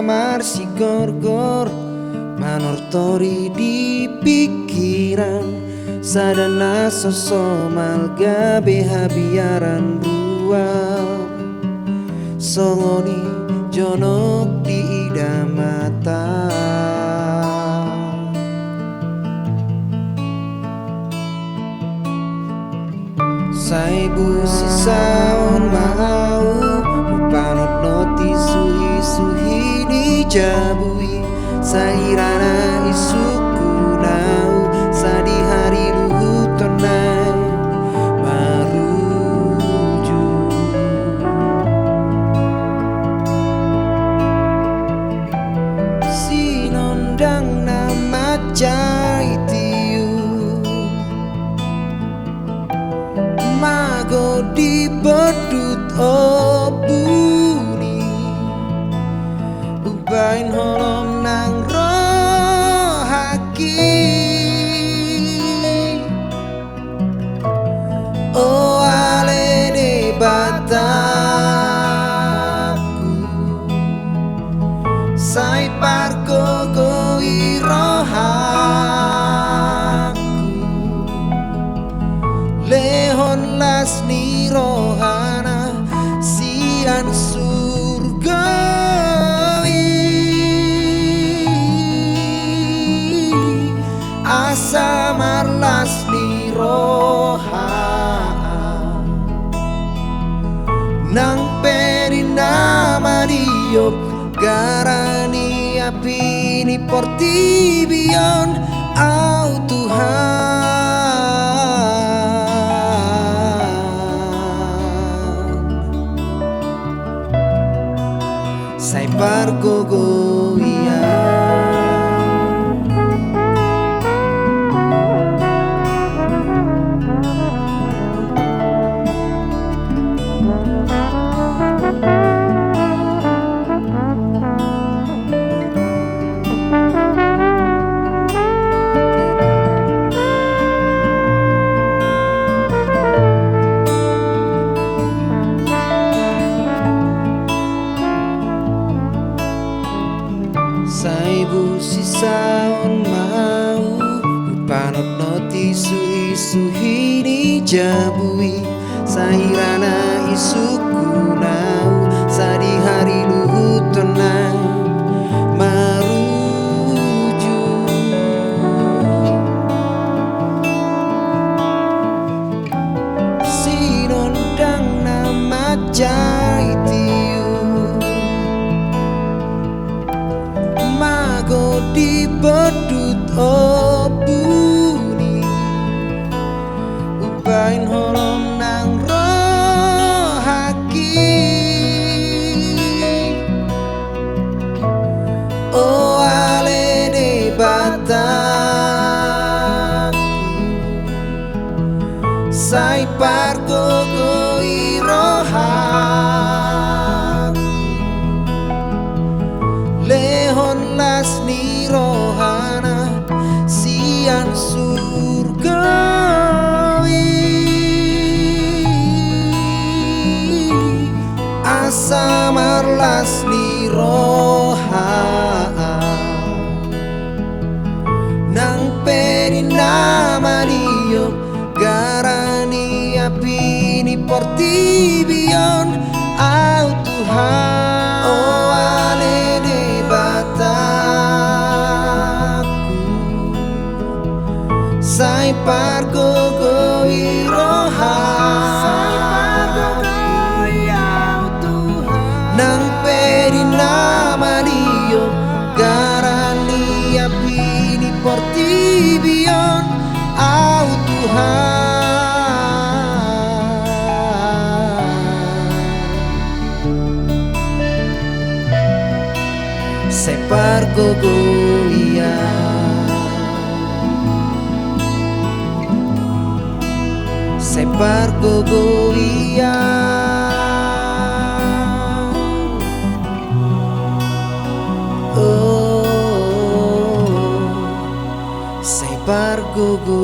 samar si gor-gor manortori di pikiran sadana sosomal gabe habiaran ruang songoni jonok di ida mata saibu sisaon mau panot noti suhi di jabui sairana isuku nau sadi hari luhut tonai maruju sinondang nama jaitiu mago di bedut obuni ubain holom nang rohaki oh ale de bataku sai parko goi rohaku lehon las ni rohana sian surga asa marlas ni roha nang perinama diop garani api ni portibion au Tuhan sai pargogo saibu sisaon mau panot noti suhi ni jabui sairana isuku nau sadi hari luhut tonai maruju sinondang nama jaitiu mago di bedut obuni ubain holom nang rohaki oh ale de bataku sai pargogo rohaku lehon las ni rohana sian surgawi asa marlas ni roha nang perinama diop garani api ni portibion au Tuhan oh ale de bataku sai pargogo roha nang perinama diop garani api ni portibion au Tuhan separgogo separgogo oh separgogo